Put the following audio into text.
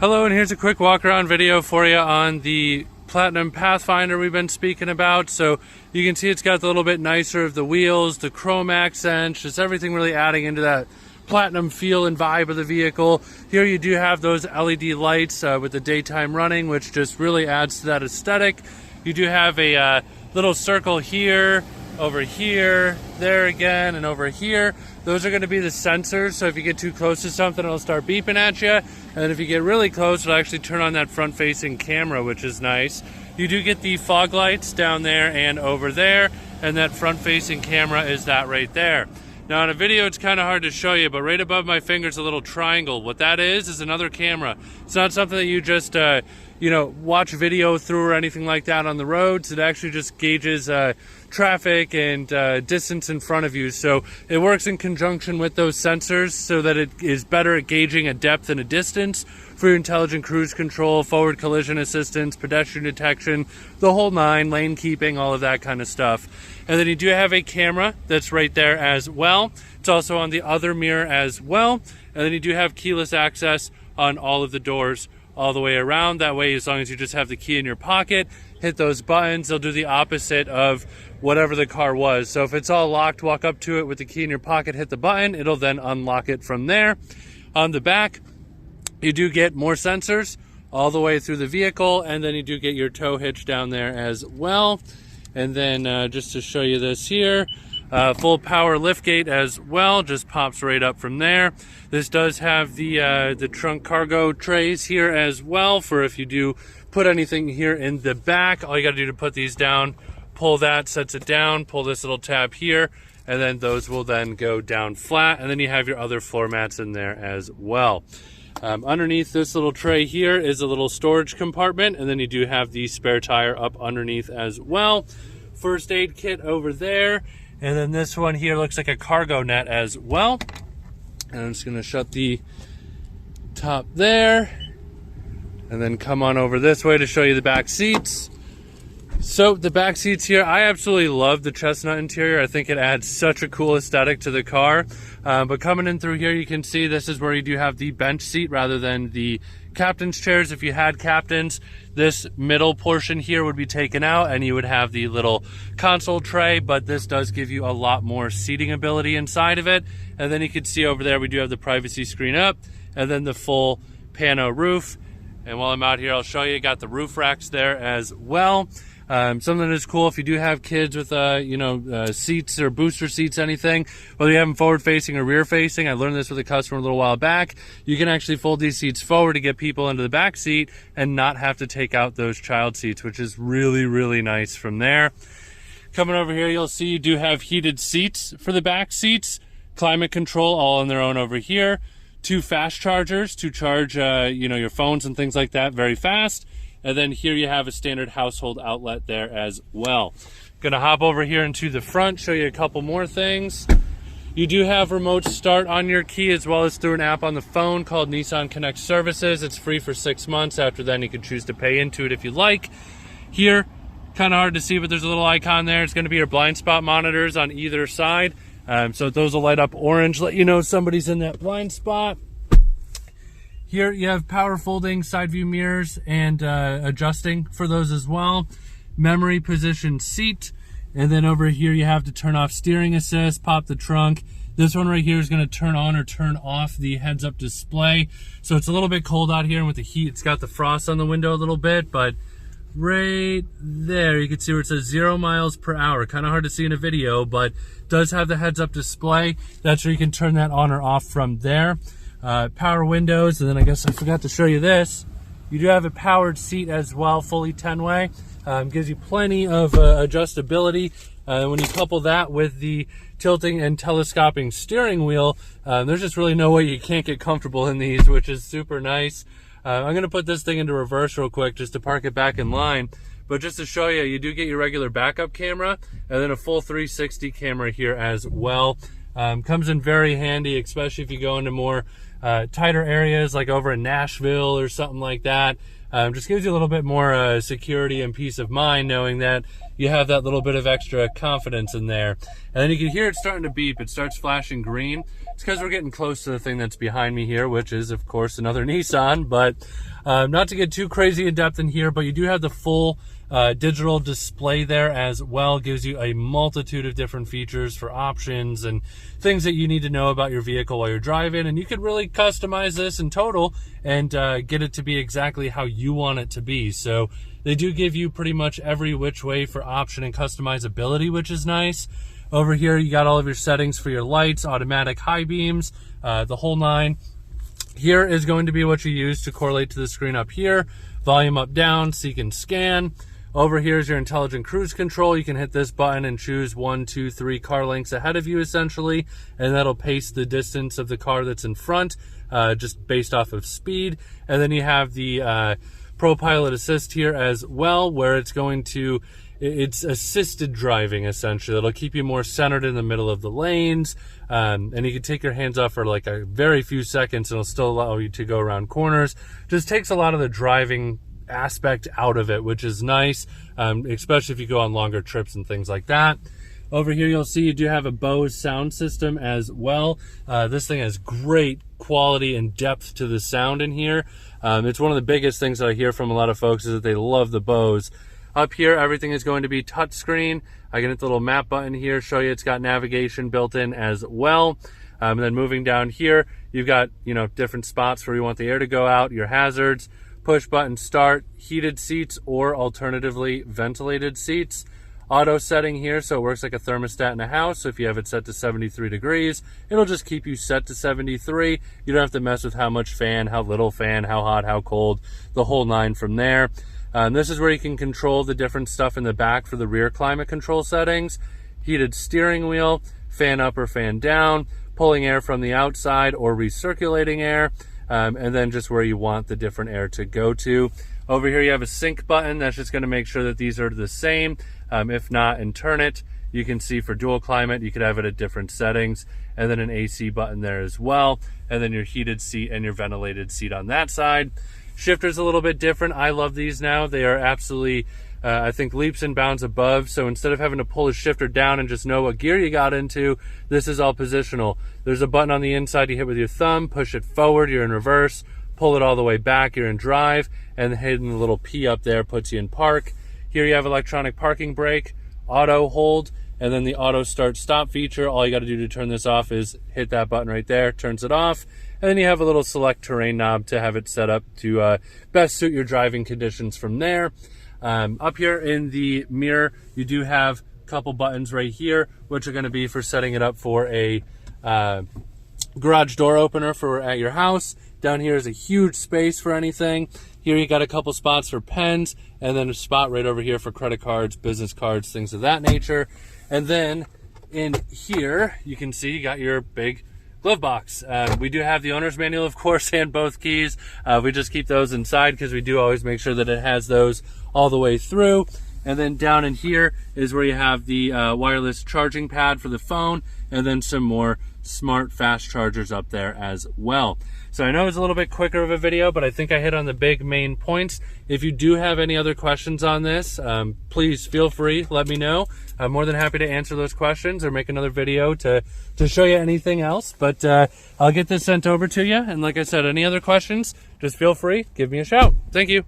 Hello, and here's a quick walk around video for you on the Platinum Pathfinder we've been speaking about. So you can see it's got the little bit nicer of the wheels, the chrome accents, just everything really adding into that platinum feel and vibe of the vehicle. Here you do have those LED lights with the daytime running, which just really adds to that aesthetic. You do have a little circle here, over here, there again, and over here. Those are going to be the sensors, so if you get too close to something, it'll start beeping at you. And if you get really close, it'll actually turn on that front-facing camera, which is nice. You do get the fog lights down there and over there, and that front-facing camera is that right there. Now, in a video, it's kind of hard to show you, but right above my finger is a little triangle. What that is another camera. It's not something that you just, watch video through or anything like that on the roads. It actually just gauges traffic and distance in front of you. So it works in conjunction with those sensors so that it is better at gauging a depth and a distance for your intelligent cruise control, forward collision assistance, pedestrian detection, the whole nine, lane keeping, all of that kind of stuff. And then you do have a camera that's right there as well. It's also on the other mirror as well. And then you do have keyless access on all of the doors all the way around. That way, as long as you just have the key in your pocket, hit those buttons, they'll do the opposite of whatever the car was. So if it's all locked, walk up to it with the key in your pocket, hit the button, it'll then unlock it from there. On the back, you do get more sensors all the way through the vehicle, and then you do get your tow hitch down there as well. And then just to show you this here, full power liftgate as well, just pops right up from there. This does have the trunk cargo trays here as well for if you do put anything here in the back. All you got to do to put these down, pull that, sets it down, pull this little tab here, and then those will then go down flat. And then you have your other floor mats in there as well. Underneath this little tray here is a little storage compartment, and then you do have the spare tire up underneath as well. First aid kit over there, and then this one here looks like a cargo net as well. And I'm just going to shut the top there, and then come on over this way to show you the back seats. So the back seats here, I absolutely love the chestnut interior. I think it adds such a cool aesthetic to the car. But coming in through here, you can see this is where you do have the bench seat rather than the captain's chairs. If you had captains, this middle portion here would be taken out and you would have the little console tray, but this does give you a lot more seating ability inside of it. And then you can see over there, we do have the privacy screen up and then the full pano roof. And while I'm out here, I'll show you, got the roof racks there as well. Something that is cool if you do have kids with, seats or booster seats, anything, whether you have them forward facing or rear facing. I learned this with a customer a little while back. You can actually fold these seats forward to get people into the back seat and not have to take out those child seats, which is really, really nice from there. Coming over here, you'll see you do have heated seats for the back seats, climate control all on their own over here, 2 fast chargers to charge, your phones and things like that very fast. And then here you have a standard household outlet there as well. Gonna hop over here into the front, show you a couple more things. You do have remote start on your key as well as through an app on the phone called Nissan Connect Services. It's free for 6 months. After then, you can choose to pay into it if you like. Here, kind of hard to see, but there's a little icon there. It's gonna be your blind spot monitors on either side. So those will light up orange, let you know somebody's in that blind spot. Here you have power folding side view mirrors and adjusting for those as well. Memory position seat. And then over here you have to turn off steering assist, pop the trunk. This one right here is going to turn on or turn off the heads up display. So it's a little bit cold out here, and with the heat it's got the frost on the window a little bit, but right there you can see where it says 0 miles per hour. Kind of hard to see in a video, but does have the heads up display. That's where you can turn that on or off from there. Power windows, and then I guess I forgot to show you this. You do have a powered seat as well, fully 10-way. Gives you plenty of adjustability. When you couple that with the tilting and telescoping steering wheel, there's just really no way you can't get comfortable in these, which is super nice. I'm going to put this thing into reverse real quick just to park it back in line. But just to show you, you do get your regular backup camera and then a full 360 camera here as well. Comes in very handy, especially if you go into more tighter areas like over in Nashville or something like that. Just gives you a little bit more security and peace of mind knowing that you have that little bit of extra confidence in there. And then you can hear it starting to beep. It starts flashing green. It's because we're getting close to the thing that's behind me here, which is, of course, another Nissan. But not to get too crazy in depth in here, but you do have the full digital display there as well. Gives you a multitude of different features for options and things that you need to know about your vehicle while you're driving. And you could really customize this in total and get it to be exactly how you want it to be. So they do give you pretty much every which way for option and customizability, which is nice. Over here, you got all of your settings for your lights, automatic high beams, the whole nine. Here is going to be what you use to correlate to the screen up here. Volume up, down, seek and scan. Over here is your intelligent cruise control. You can hit this button and choose 1, 2, 3 car lengths ahead of you, essentially, and that'll pace the distance of the car that's in front, just based off of speed. And then you have the Pro Pilot Assist here as well, where it's going to, it's assisted driving, essentially. It'll keep you more centered in the middle of the lanes, and you can take your hands off for like a very few seconds, and it'll still allow you to go around corners. Just takes a lot of the driving aspect out of it, which is nice, especially if you go on longer trips and things like that. Over here, you'll see you do have a Bose sound system as well. This thing has great quality and depth to the sound in here. It's one of the biggest things that I hear from a lot of folks is that they love the Bose. Up here, everything is going to be touchscreen. I can hit the little map button here, show you it's got navigation built in as well. And then moving down here, you've got, you know, different spots where you want the air to go out, your hazards, push button start, heated seats, or alternatively ventilated seats. Auto setting here, so it works like a thermostat in a house. So if you have it set to 73 degrees, it'll just keep you set to 73. You don't have to mess with how much fan, how little fan, how hot, how cold, the whole nine from there. This is where you can control the different stuff in the back for the rear climate control settings. Heated steering wheel, fan up or fan down, pulling air from the outside or recirculating air, and then just where you want the different air to go to. Over here you have a sync button. That's just going to make sure that these are the same. If not, and turn it. You can see for dual climate, you could have it at different settings, and then an AC button there as well, and then your heated seat and your ventilated seat on that side. Shifter's a little bit different. I love these now. They are absolutely, I think, leaps and bounds above. So instead of having to pull a shifter down and just know what gear you got into, this is all positional. There's a button on the inside you hit with your thumb, push it forward, you're in reverse, pull it all the way back, you're in drive, and hitting the little P up there puts you in park. Here you have electronic parking brake, auto hold, and then the auto start stop feature. All you got to do to turn this off is hit that button right there, turns it off. And then you have a little select terrain knob to have it set up to best suit your driving conditions from there. Up here in the mirror, you do have a couple buttons right here, which are going to be for setting it up for a garage door opener for at your house. Down here is a huge space for anything. Here you got a couple spots for pens, and then a spot right over here for credit cards, business cards, things of that nature. And then in here, you can see you got your big glove box. We do have the owner's manual, of course, and both keys. We just keep those inside because we do always make sure that it has those all the way through. And then down in here is where you have the wireless charging pad for the phone, and then some more smart fast chargers up there as well. So I know it's a little bit quicker of a video, but I think I hit on the big main points. If you do have any other questions on this, please feel free, let me know. I'm more than happy to answer those questions or make another video to show you anything else. But I'll get this sent over to you. And like I said, any other questions, just feel free, give me a shout. Thank you.